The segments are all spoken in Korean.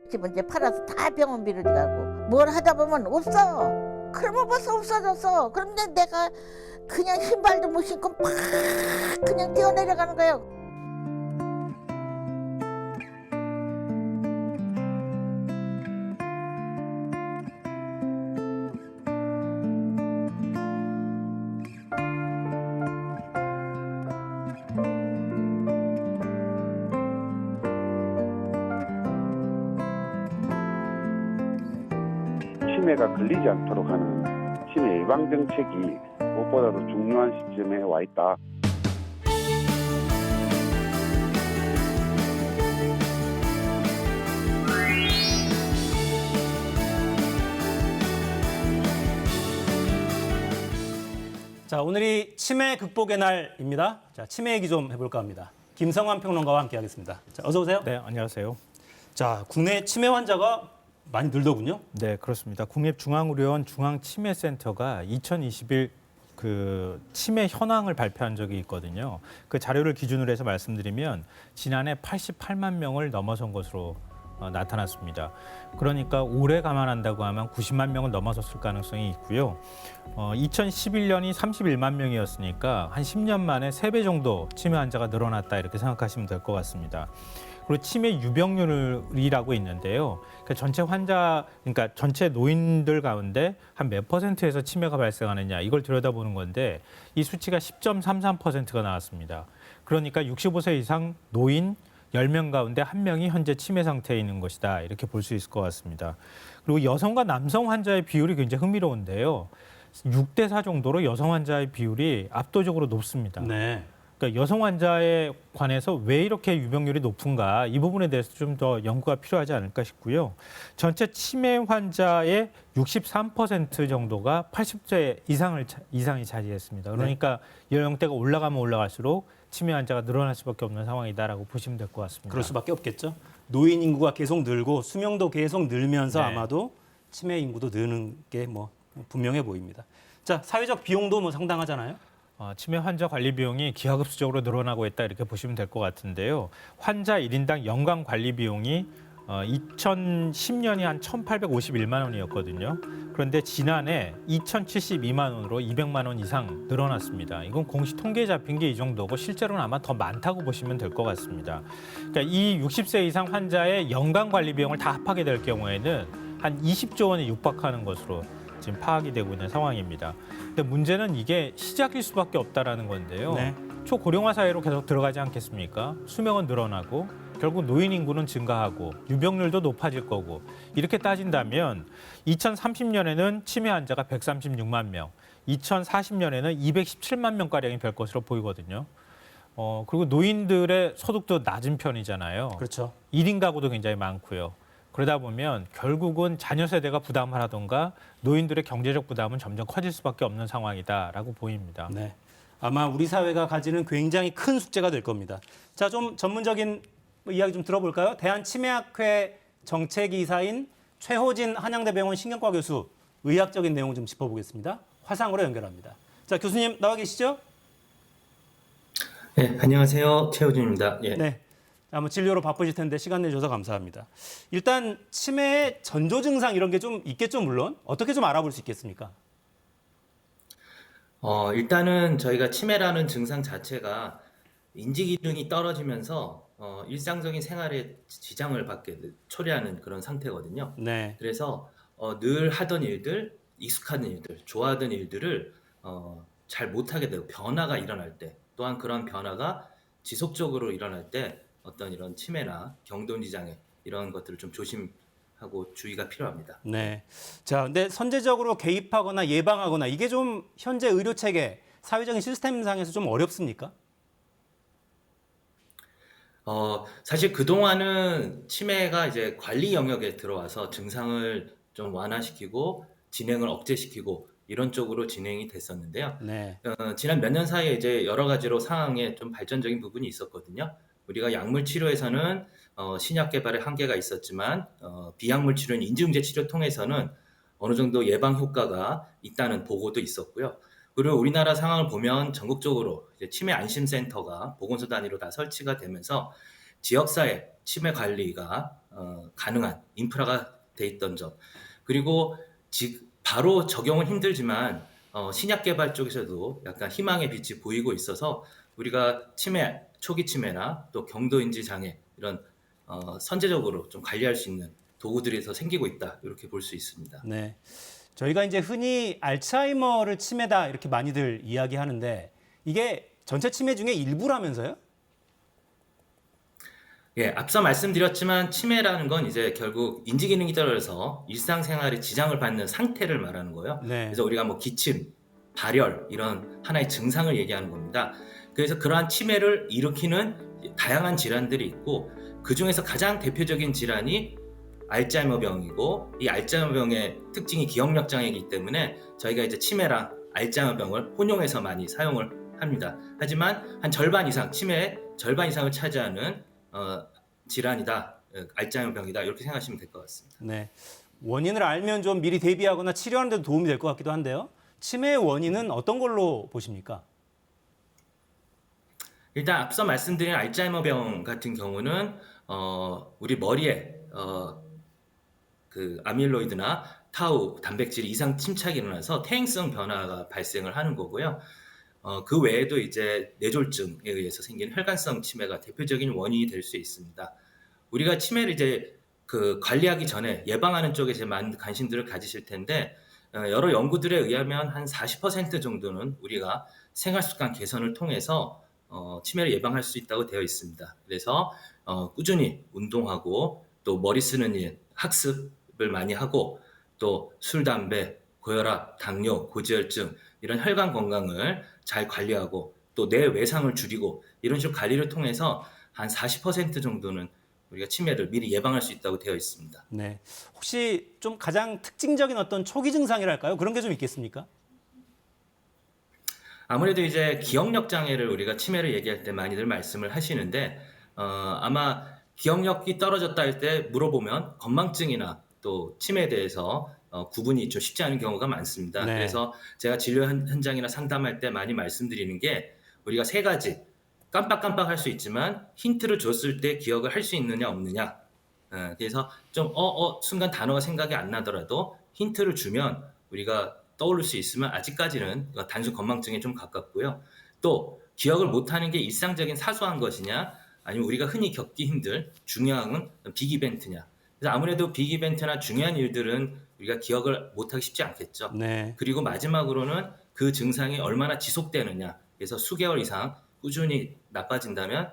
집은 이제 팔아서 다 병원비를 가고 뭘 하다 보면 없어. 그러면 벌써 없어졌어. 그럼 이제 내가 그냥 신발도 못 신고 팍 그냥 뛰어내려가는 거예요. 치매가 걸리지 않도록 하는 치매 예방 정책이 무엇보다도 중요한 시점에 와 있다. 자, 오늘이 치매 극복의 날입니다. 자, 치매 얘기 좀 해볼까 합니다. 김성환 평론가와 함께하겠습니다. 자, 어서 오세요. 네, 안녕하세요. 자, 국내 치매 환자가 많이 늘더군요. 네, 그렇습니다. 국립중앙의료원 중앙치매센터가 2021 그 치매 현황을 발표한 적이 있거든요. 그 자료를 기준으로 해서 말씀드리면 지난해 88만 명을 넘어선 것으로 나타났습니다. 그러니까 올해 감안한다고 하면 90만 명을 넘어섰을 가능성이 있고요. 2011년이 31만 명이었으니까 한 10년 만에 3배 정도 치매 환자가 늘어났다 이렇게 생각하시면 될 것 같습니다. 그리고 치매 유병률이라고 있는데요. 그러니까 전체 환자, 그러니까 전체 노인들 가운데 한 몇 %에서 치매가 발생하느냐 이걸 들여다보는 건데 이 수치가 10.33%가 나왔습니다. 그러니까 65세 이상 노인 10명 가운데 1명이 현재 치매 상태에 있는 것이다. 이렇게 볼 수 있을 것 같습니다. 그리고 여성과 남성 환자의 비율이 굉장히 흥미로운데요. 6대 4 정도로 여성 환자의 비율이 압도적으로 높습니다. 네. 그러니까 여성 환자에 관해서 왜 이렇게 유병률이 높은가 이 부분에 대해서 좀 더 연구가 필요하지 않을까 싶고요. 전체 치매 환자의 63% 정도가 80세 이상이 차지했습니다. 그러니까 연령대가 올라가면 올라갈수록 치매 환자가 늘어날 수밖에 없는 상황이다라고 보시면 될 것 같습니다. 그럴 수밖에 없겠죠. 노인 인구가 계속 늘고 수명도 계속 늘면서 네. 아마도 치매 인구도 느는 게 뭐 분명해 보입니다. 자, 사회적 비용도 뭐 상당하잖아요. 치매 환자 관리 비용이 기하급수적으로 늘어나고 있다 이렇게 보시면 될 것 같은데요. 환자 1인당 연간 관리 비용이 2010년이 한 1,851만 원이었거든요. 그런데 지난해 2,072만 원으로 200만 원 이상 늘어났습니다. 이건 공식 통계에 잡힌 게 이 정도고 실제로는 아마 더 많다고 보시면 될 것 같습니다. 그러니까 이 60세 이상 환자의 연간 관리 비용을 다 합하게 될 경우에는 한 20조 원에 육박하는 것으로 지금 파악이 되고 있는 상황입니다. 근데 문제는 이게 시작일 수밖에 없다라는 건데요. 네. 초고령화 사회로 계속 들어가지 않겠습니까? 수명은 늘어나고 결국 노인 인구는 증가하고 유병률도 높아질 거고 이렇게 따진다면 2030년에는 치매 환자가 136만 명, 2040년에는 217만 명가량이 될 것으로 보이거든요. 그리고 노인들의 소득도 낮은 편이잖아요. 그렇죠. 1인 가구도 굉장히 많고요. 그러다 보면 결국은 자녀 세대가 부담을 하던가 노인들의 경제적 부담은 점점 커질 수밖에 없는 상황이다라고 보입니다. 네. 아마 우리 사회가 가지는 굉장히 큰 숙제가 될 겁니다. 자, 좀 전문적인 이야기 좀 들어볼까요? 대한치매학회 정책이사인 최호진 한양대병원 신경과 교수 의학적인 내용 좀 짚어보겠습니다. 화상으로 연결합니다. 자, 교수님 나와 계시죠? 네, 안녕하세요. 최호준입니다. 예. 네. 아마 진료로 바쁘실 텐데 시간 내주셔서 감사합니다. 일단 치매의 전조 증상 이런 게 좀 있겠죠, 물론. 어떻게 좀 알아볼 수 있겠습니까? 일단은 저희가 치매라는 증상 자체가 인지 기능이 떨어지면서 일상적인 생활에 지장을 초래하는 그런 상태거든요. 네. 그래서 늘 하던 일들, 익숙한 일들, 좋아하던 일들을 잘 못하게 되고 변화가 일어날 때, 또한 그런 변화가 지속적으로 일어날 때 어떤 이런 치매나 경도니 장애 이런 것들을 좀 조심하고 주의가 필요합니다. 네. 자, 근데 선제적으로 개입하거나 예방하거나 이게 좀 현재 의료 체계, 사회적인 시스템상에서 좀 어렵습니까? 사실 그동안은 치매가 이제 관리 영역에 들어와서 증상을 좀 완화시키고 진행을 억제시키고 이런 쪽으로 진행이 됐었는데요. 네. 지난 몇 년 사이에 이제 여러 가지로 상황에 좀 발전적인 부분이 있었거든요. 우리가 약물 치료에서는 신약 개발에 한계가 있었지만 비약물 치료인 인지응제 치료 통해서는 어느 정도 예방 효과가 있다는 보고도 있었고요. 그리고 우리나라 상황을 보면 전국적으로 이제 치매 안심센터가 보건소 단위로 다 설치가 되면서 지역사회 치매 관리가 가능한 인프라가 돼 있던 점, 그리고 바로 적용은 힘들지만 신약 개발 쪽에서도 약간 희망의 빛이 보이고 있어서 우리가 초기 치매나 또 경도인지 장애 이런 선제적으로 좀 관리할 수 있는 도구들이 더 생기고 있다, 이렇게 볼 수 있습니다. 네. 저희가 이제 흔히 알츠하이머를 치매다 이렇게 많이들 이야기하는데 이게 전체 치매 중에 일부라면서요? 예, 앞서 말씀드렸지만 치매라는 건 이제 결국 인지 기능이 떨어져서 일상생활에 지장을 받는 상태를 말하는 거예요. 네. 그래서 우리가 뭐 기침, 발열 이런 하나의 증상을 얘기하는 겁니다. 그래서 그러한 치매를 일으키는 다양한 질환들이 있고 그 중에서 가장 대표적인 질환이 알츠하이머병이고, 이 알츠하이머병의 특징이 기억력 장애이기 때문에 저희가 이제 치매랑 알츠하이머병을 혼용해서 많이 사용을 합니다. 하지만 한 절반 이상, 치매의 절반 이상을 차지하는 질환이다, 알츠하이머병이다, 이렇게 생각하시면 될 것 같습니다. 네. 원인을 알면 좀 미리 대비하거나 치료하는 데도 도움이 될 것 같기도 한데요. 치매의 원인은 어떤 걸로 보십니까? 일단 앞서 말씀드린 알츠하이머병 같은 경우는 우리 머리에 그 아밀로이드나 타우 단백질 이상 침착이 일어나서 퇴행성 변화가 발생을 하는 거고요. 그 외에도 이제 뇌졸중에 의해서 생긴 혈관성 치매가 대표적인 원인이 될 수 있습니다. 우리가 치매를 이제 그 관리하기 전에 예방하는 쪽에 이제 많은 관심들을 가지실 텐데, 여러 연구들에 의하면 한 40% 정도는 우리가 생활습관 개선을 통해서 치매를 예방할 수 있다고 되어 있습니다. 그래서 꾸준히 운동하고 또 머리 쓰는 일, 학습을 많이 하고 또 술, 담배, 고혈압, 당뇨, 고지혈증 이런 혈관 건강을 잘 관리하고 또 뇌 외상을 줄이고 이런 식으로 관리를 통해서 한 40% 정도는 우리가 치매를 미리 예방할 수 있다고 되어 있습니다. 네. 혹시 좀 가장 특징적인 어떤 초기 증상이랄까요? 그런 게 좀 있겠습니까? 아무래도 이제 기억력 장애를 우리가 치매를 얘기할 때 많이들 말씀을 하시는데, 아마 기억력이 떨어졌다 할 때 물어보면 건망증이나 또 치매에 대해서 구분이 좀 쉽지 않은 경우가 많습니다. 네. 그래서 제가 진료 현장이나 상담할 때 많이 말씀드리는 게, 우리가 세 가지, 깜빡깜빡 할 수 있지만 힌트를 줬을 때 기억을 할 수 있느냐 없느냐. 그래서 좀 순간 단어가 생각이 안 나더라도 힌트를 주면 우리가 떠오를 수 있으면 아직까지는 단순 건망증에 좀 가깝고요. 또 기억을 못하는 게 일상적인 사소한 것이냐, 아니면 우리가 흔히 겪기 힘들 중요한 빅 이벤트냐. 그래서 아무래도 빅 이벤트나 중요한 일들은 우리가 기억을 못하기 쉽지 않겠죠. 네. 그리고 마지막으로는 그 증상이 얼마나 지속되느냐. 그래서 수개월 이상 꾸준히 나빠진다면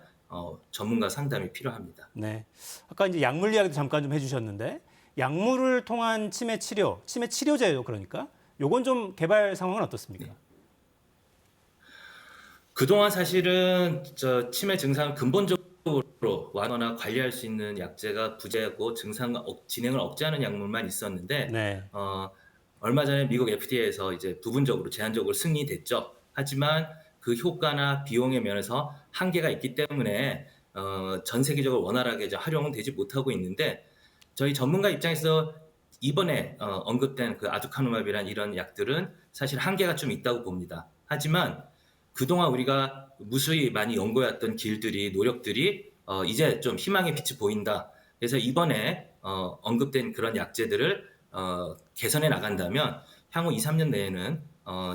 전문가 상담이 필요합니다. 네. 아까 이제 약물 이야기도 잠깐 좀 해주셨는데 약물을 통한 치매 치료, 치매 치료제요, 그러니까 요건 좀 개발 상황은 어떻습니까? 그동안 사실은 치매 증상을 근본적으로 완화나 관리할 수 있는 약제가 부재하고 증상 진행을 억제하는 약물만 있었는데, 네. 얼마 전에 미국 FDA에서 이제 부분적으로 제한적으로 승인됐죠. 하지만 그 효과나 비용의 면에서 한계가 있기 때문에 전 세계적으로 원활하게 이제 활용은 되지 못하고 있는데, 저희 전문가 입장에서 이번에 언급된 그 아두카누맙이란 이런 약들은 사실 한계가 좀 있다고 봅니다. 하지만 그동안 우리가 무수히 많이 연구해왔던 길들이, 노력들이 이제 좀 희망의 빛이 보인다. 그래서 이번에 언급된 그런 약제들을 개선해 나간다면 향후 2, 3년 내에는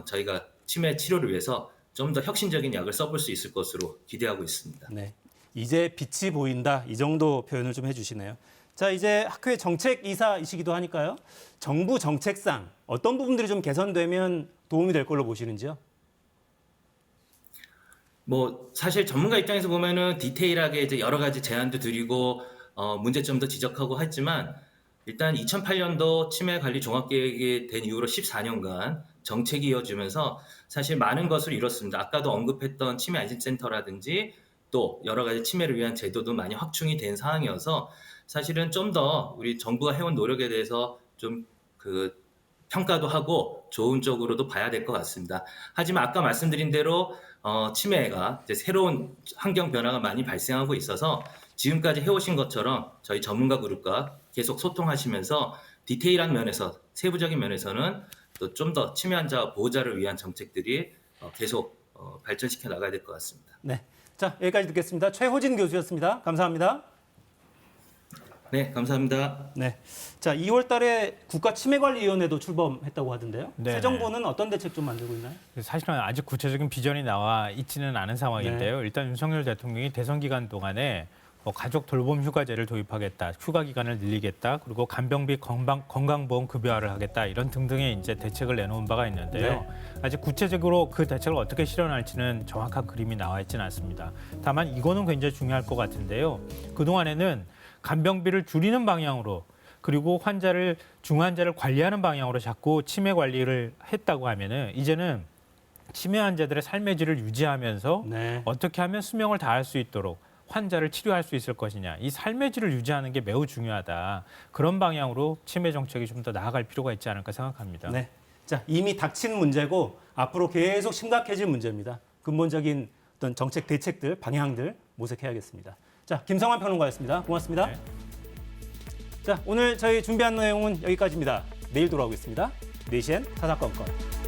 저희가 치매 치료를 위해서 좀 더 혁신적인 약을 써볼 수 있을 것으로 기대하고 있습니다. 네. 이제 빛이 보인다. 이 정도 표현을 좀 해주시네요. 자, 이제 학회 정책 이사이시기도 하니까요. 정부 정책상 어떤 부분들이 좀 개선되면 도움이 될 걸로 보시는지요? 뭐 사실 전문가 입장에서 보면은 디테일하게 이제 여러 가지 제안도 드리고 문제점도 지적하고 하지만, 일단 2008년도 치매 관리 종합계획이 된 이후로 14년간 정책이 이어지면서 사실 많은 것을 이뤘습니다. 아까도 언급했던 치매 안심센터라든지 또 여러 가지 치매를 위한 제도도 많이 확충이 된 상황이어서 사실은 좀 더 우리 정부가 해온 노력에 대해서 좀 그 평가도 하고 좋은 쪽으로도 봐야 될 것 같습니다. 하지만 아까 말씀드린 대로 치매가 이제 새로운 환경 변화가 많이 발생하고 있어서 지금까지 해오신 것처럼 저희 전문가 그룹과 계속 소통하시면서 디테일한 면에서, 세부적인 면에서는 또 좀 더 치매 환자 보호자를 위한 정책들이 계속 발전시켜 나가야 될 것 같습니다. 네. 자, 여기까지 듣겠습니다. 최호진 교수였습니다. 감사합니다. 네, 감사합니다. 네. 자, 2월 달에 국가치매관리위원회도 출범했다고 하던데요. 네. 새 정부는 어떤 대책 좀 만들고 있나요? 사실은 아직 구체적인 비전이 나와 있지는 않은 상황인데요. 일단 윤석열 대통령이 대선 기간 동안에 뭐 가족 돌봄 휴가제를 도입하겠다, 휴가 기간을 늘리겠다, 그리고 간병비 건강보험 급여화를 하겠다 이런 등등의 이제 대책을 내놓은 바가 있는데요. 아직 구체적으로 그 대책을 어떻게 실현할지는 정확한 그림이 나와 있지는 않습니다. 다만 이거는 굉장히 중요할 것 같은데요. 그 동안에는 간병비를 줄이는 방향으로 그리고 중환자를 관리하는 방향으로 자꾸 치매 관리를 했다고 하면은 이제는 치매 환자들의 삶의 질을 유지하면서 네. 어떻게 하면 수명을 다할 수 있도록 환자를 치료할 수 있을 것이냐. 이 삶의 질을 유지하는 게 매우 중요하다. 그런 방향으로 치매 정책이 좀 더 나아갈 필요가 있지 않을까 생각합니다. 네. 자, 이미 닥친 문제고 앞으로 계속 심각해질 문제입니다. 근본적인 어떤 정책 대책들, 방향들 모색해야겠습니다. 자, 김성환 평론가였습니다. 고맙습니다. 네. 자, 오늘 저희 준비한 내용은 여기까지입니다. 내일 돌아오겠습니다. 4시엔 사사건건.